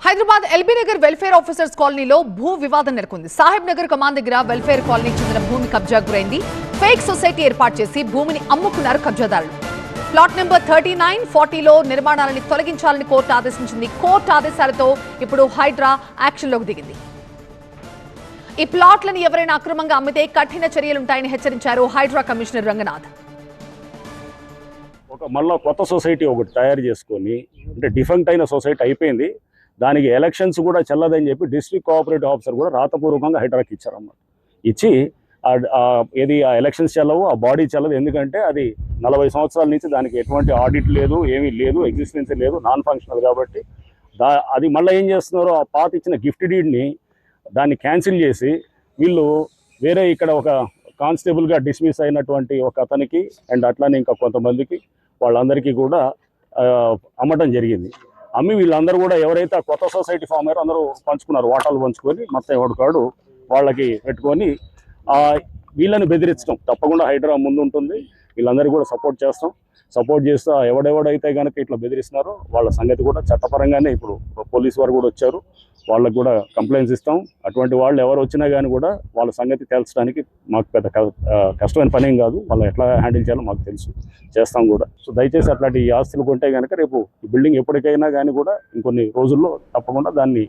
Hyderabad LB Nagar welfare officers కాలనీలో భూ వివాదం నెలకొంది. సాహెబ్ నగర్ కమాండ్ దగ్గర వెల్ఫేర్ కాలనీకి చెందిన భూమి కబ్జా గురైంది. ఫేక్ సొసైటీ ఏర్పాటు చేసి భూమిని అమ్ముకున్నారు కబ్జాదారులు. ప్లాట్ నెంబర్ 3940లో నిర్మాణాలను తొలగించాలని కోర్టు ఆదేశించింది. కోర్టు ఆదేశాలతో ఇప్పుడు హైడ్రా యాక్షన్లోకి దిగింది. ఈ ప్లాట్లను ఎవరైనా అక్రమంగా అమ్మితే కఠిన చర్యలుంటాయని హెచ్చరించారు హైడ్రా కమిషనర్ రంగనాథ్. మళ్ళీ కొత్త సొసైటీ ఒకటి తయారు చేసుకొని, అంటే డిఫంక్ట్ అయిన సొసైటీ అయిపోయింది, దానికి ఎలక్షన్స్ కూడా చెల్లదని చెప్పి డిస్ట్రిక్ట్ కోఆపరేటివ్ ఆఫీసర్ కూడా రాతపూర్వకంగా హైడ్రాకి ఇచ్చారన్నమాట. ఇచ్చి ఏది ఆ ఎలక్షన్స్ చెల్లవు, ఆ బాడీ చెల్లదు. ఎందుకంటే అది 40 సంవత్సరాల నుంచి దానికి ఎటువంటి ఆడిట్ లేదు, ఏమీ లేదు, ఎగ్జిస్టెన్స్ లేదు, నాన్ ఫంక్షనల్. కాబట్టి అది మళ్ళీ ఏం చేస్తున్నారు, ఆ పాత ఇచ్చిన గిఫ్ట్ డీడ్ని దాన్ని క్యాన్సిల్ చేసి వీళ్ళు వేరే ఇక్కడ ఒక కానిస్టేబుల్గా డిస్మిస్ అయినటువంటి ఒక అతనికి అండ్ అట్లానే ఇంకా కొంతమందికి వాళ్ళందరికీ కూడా అమ్మటం జరిగింది. అమ్మి వీళ్ళందరూ కూడా ఎవరైతే ఆ కొత్త సొసైటీ ఫామ్ అయ్యారో అందరూ పంచుకున్నారు, వాటాలు పంచుకొని మొత్తం ఎవరికాడు వాళ్ళకి పెట్టుకొని వీళ్ళని బెదిరించడం తప్పకుండా హైడ్రా ముందు ఉంటుంది. వీళ్ళందరికీ కూడా సపోర్ట్ చేస్తూ ఎవడెవడైతే కనుక ఇట్లా బెదిరిస్తున్నారో వాళ్ళ సంగతి కూడా చట్టపరంగానే ఇప్పుడు పోలీసు వారు కూడా వచ్చారు, వాళ్ళకు కూడా కంప్లైంట్స్ ఇస్తాం. అటువంటి వాళ్ళు ఎవరు వచ్చినా కానీ కూడా వాళ్ళ సంగతి తేల్చడానికి మాకు పెద్ద కష్టమైన పనేం కాదు. వాళ్ళు ఎట్లా హ్యాండిల్ చేయాలో మాకు తెలుసు, చేస్తాం కూడా. సో దయచేసి అట్లాంటి ఆస్తులు కొంటే కనుక రేపు ఈ బిల్డింగ్ ఎప్పటికైనా కానీ కూడా ఇంకొన్ని రోజుల్లో తప్పకుండా దాన్ని